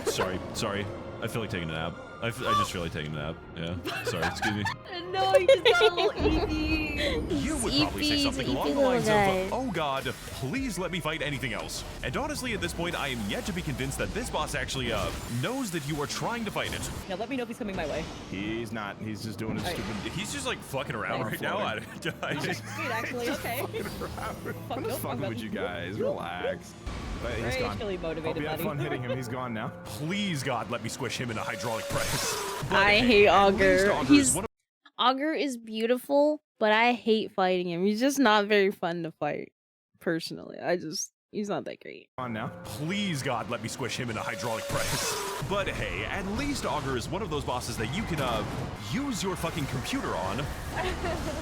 Sorry. I feel like taking a nap. I just feel like taking a nap. Yeah. Sorry, excuse me. No, you just got a little easy. You would probably say Eepy, something the along Eepy the little lines guy. of, oh god, please let me fight anything else. And honestly, at this point, I am yet to be convinced that this boss actually knows that you are trying to fight it. Yeah, let me know if he's coming my way. He's not. He's just doing his stupid. He's just like fucking around right now. I just, Sweet, actually, okay. I'm just fucking with you guys. Relax. But he's Very gone. actually Hope motivated, you had buddy. fun hitting him. He's gone now. please God, let me squish him in a hydraulic press. But I hey, hate at least Augur. Augur is He's one of Augur is beautiful, but I hate fighting him. He's just not very fun to fight. Personally, he's not that great. On now. Please God, let me squish him in a hydraulic press. But hey, at least Augur is one of those bosses that you can use your fucking computer on.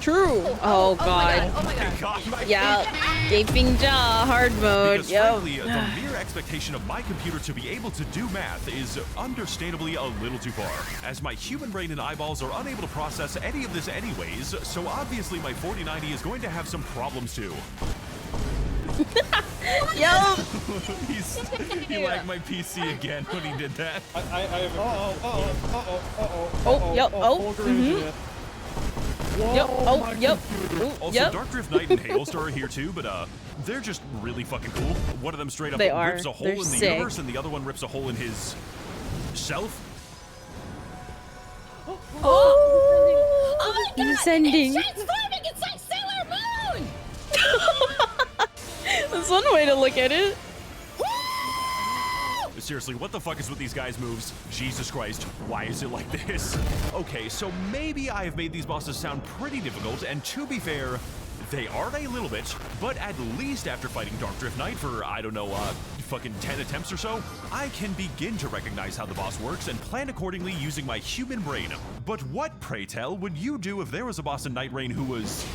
True. Oh god. Oh my god. God, my Yeah. Gaping jaw, hard mode. Because Yep. frankly, the mere expectation of my computer to be able to do math is understandably a little too far, as my human brain and eyeballs are unable to process any of this anyways, so obviously my 4090 is going to have some problems too. Yo. He lagged my PC again when he did that. Oh, yep. Oh. Mhm. Yep. Oh, yep. Ooh, Also, yep. Dark Drift Knight and Hailstar are here too, but they're just really fucking cool. One of them straight up They are. rips a hole They're in the sick. universe, and the other one rips a hole in his self. Oh, my he's sending. It's transforming! It's like Sailor Moon! That's one way to look at it. Seriously, what the fuck is with these guys' moves? Jesus Christ, why is it like this? Okay, so maybe I have made these bosses sound pretty difficult, and to be fair, they are a little bit, but at least after fighting Dark Drift Knight for, I don't know, fucking 10 attempts or so, I can begin to recognize how the boss works and plan accordingly using my human brain. But what, pray tell, would you do if there was a boss in nightreign who was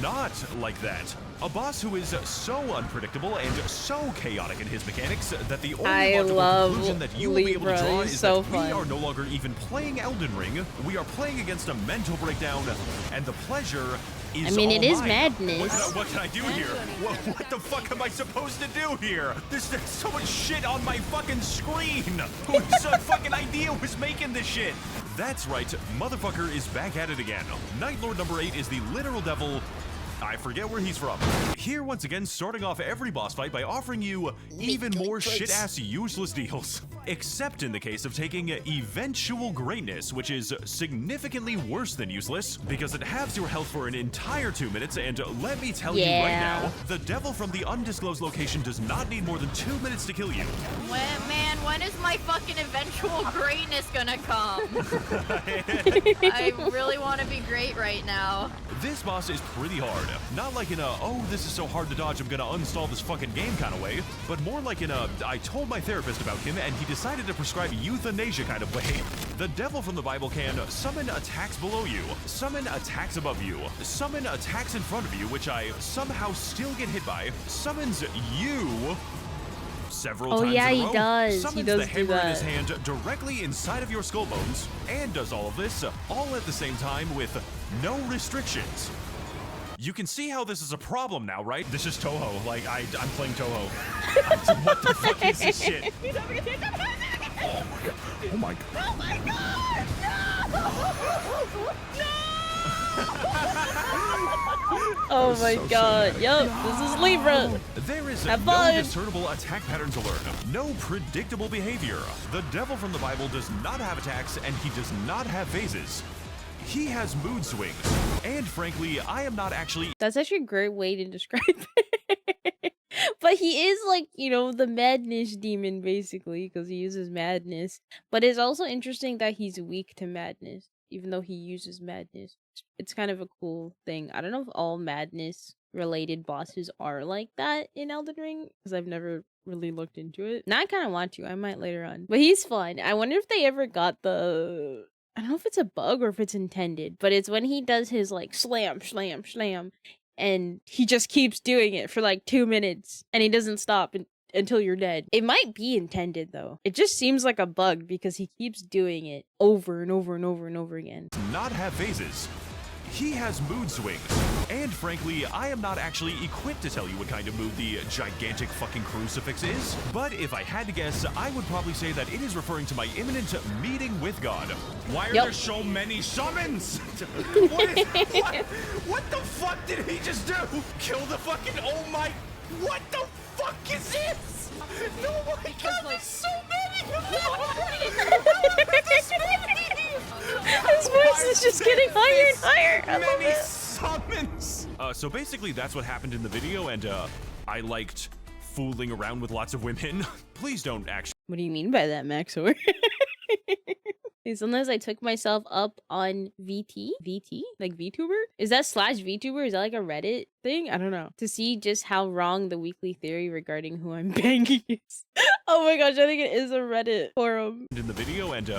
not like that? A boss who is so unpredictable and so chaotic in his mechanics that the only I logical love conclusion that you will be able to Libra. draw He's is so that we fun. are no longer even playing Elden Ring. We are playing against a mental breakdown, and the pleasure is I mean, it all is mine. madness. What can I do here? What the fuck am I supposed to do here? There's so much shit on my fucking screen. Whose fucking idea was making this shit? That's right, motherfucker is back at it again. Night Lord number 8 is the literal devil. I forget where he's from. Here, once again, starting off every boss fight by offering you even more shit-ass useless deals. Except in the case of taking eventual greatness, which is significantly worse than useless, because it halves your health for an entire 2 minutes, and let me tell you right now, the devil from the undisclosed location does not need more than 2 minutes to kill you. When is my fucking eventual greatness gonna come? I really want to be great right now. This boss is pretty hard. Not like in a, oh, this is so hard to dodge, I'm gonna uninstall this fucking game kind of way, but more like in a, I told my therapist about him and he decided to prescribe euthanasia kind of way. The devil from the Bible can summon attacks below you, summon attacks above you, summon attacks in front of you, which I somehow still get hit by, summons you several times yeah, in a he row, does. He summons does the do hammer in his that. hand directly inside of your skull bones, and does all of this all at the same time with no restrictions. You can see how this is a problem now, right? This is Toho. Like, I'm playing Toho. What the fuck is this shit? Oh my god. Oh my god! Oh That my was so god. cinematic. Yup, this is Libra. There is Have no fun. discernible attack pattern to learn, no predictable behavior. The devil from the Bible does not have attacks, and he does not have phases. He has mood swings. And frankly, I am not actually That's actually a great way to describe it. But he is like, you know, the madness demon basically, because he uses madness. But it's also interesting that he's weak to madness, even though he uses madness. It's kind of a cool thing. I don't know if all madness related bosses are like that in Elden Ring, because I've never really looked into it. Now I kind of want to. I might later on. But he's fun. I wonder if they ever got the... I don't know if it's a bug or if it's intended, but it's when he does his like slam, slam, slam, and he just keeps doing it for like 2 minutes and he doesn't stop until you're dead. It might be intended though. It just seems like a bug because he keeps doing it over and over and over and over again. not have phases. he has mood swings. And frankly, I am not actually equipped to tell you what kind of mood the gigantic fucking crucifix is. But if I had to guess, I would probably say that it is referring to my imminent meeting with God. Why are there so many summons? What the fuck did he just do? Kill the fucking, oh my, what the fuck is this? No, my God, there's so many of them! His voice is just getting higher and higher. I love Many it. summons! So basically that's what happened in the video, and I liked fooling around with lots of women. Please don't actually. What do you mean by that, Max0r? Sometimes I took myself up on VT, like VTuber? Is that /VTuber? Is that like a Reddit thing? I don't know. To see just how wrong the weekly theory regarding who I'm banging is. Oh my gosh, I think it is a Reddit forum. In the video, and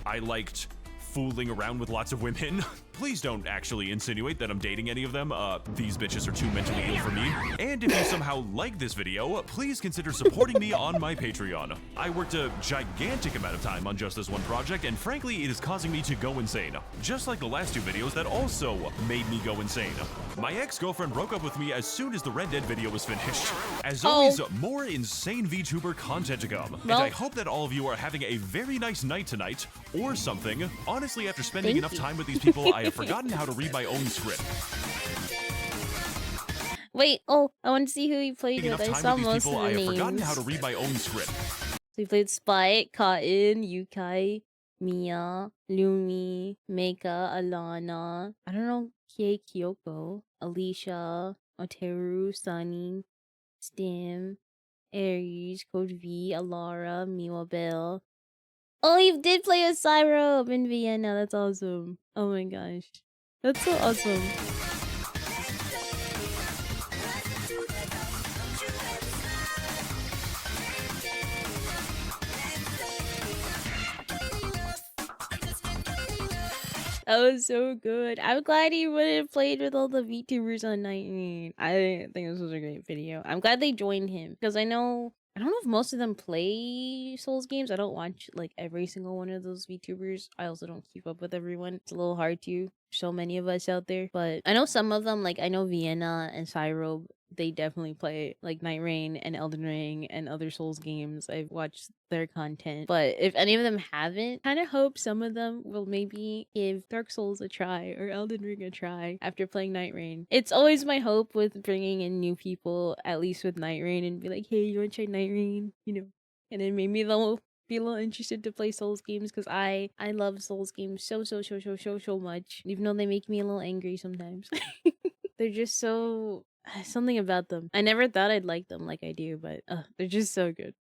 I liked fooling around with lots of women. Please don't actually insinuate that I'm dating any of them. These bitches are too mentally ill for me. And if you somehow like this video, please consider supporting me on my Patreon. I worked a gigantic amount of time on just this one project, and frankly, it is causing me to go insane. Just like the last 2 videos that also made me go insane. My ex-girlfriend broke up with me as soon as the Red Dead video was finished. As always, more insane VTuber content to come. And I hope that all of you are having a very nice night tonight, or something. Honestly, after spending enough time with these people, I have forgotten how to read my own script. Wait, I want to see who he played with. I saw most of the I have names. forgotten how to read my own script. So he played Spite, Cotton, Yukai, Mia, Lumi, Meika, Alana, I don't know, Kyoko, Alicia, Oteru, Sunny, Stim, Aries, Code V, Alara, Miwabel. Oh, you did play a Syrope in Vienna. That's awesome. Oh my gosh. That's so awesome. That was so good. I'm glad he would have played with all the VTubers on nightreign. I think this was a great video. I'm glad they joined him because I don't know if most of them play Souls games. I don't watch like every single one of those VTubers. I also don't keep up with everyone. It's a little hard to. So many of us out there, but I know some of them, like I know Vienna and Syrope, they definitely play like nightreign and eldenring and other Souls games. I've watched their content, but if any of them haven't, kind of hope some of them will maybe give Dark Souls a try or Elden Ring a try after playing nightreign. It's always my hope with bringing in new people, at least with nightreign, and be like, hey, you want to try nightreign, you know, and then maybe they'll be a little interested to play Souls games, because I love Souls games so much, even though they make me a little angry sometimes. They're just so something about them. I never thought I'd like them like I do, but they're just so good.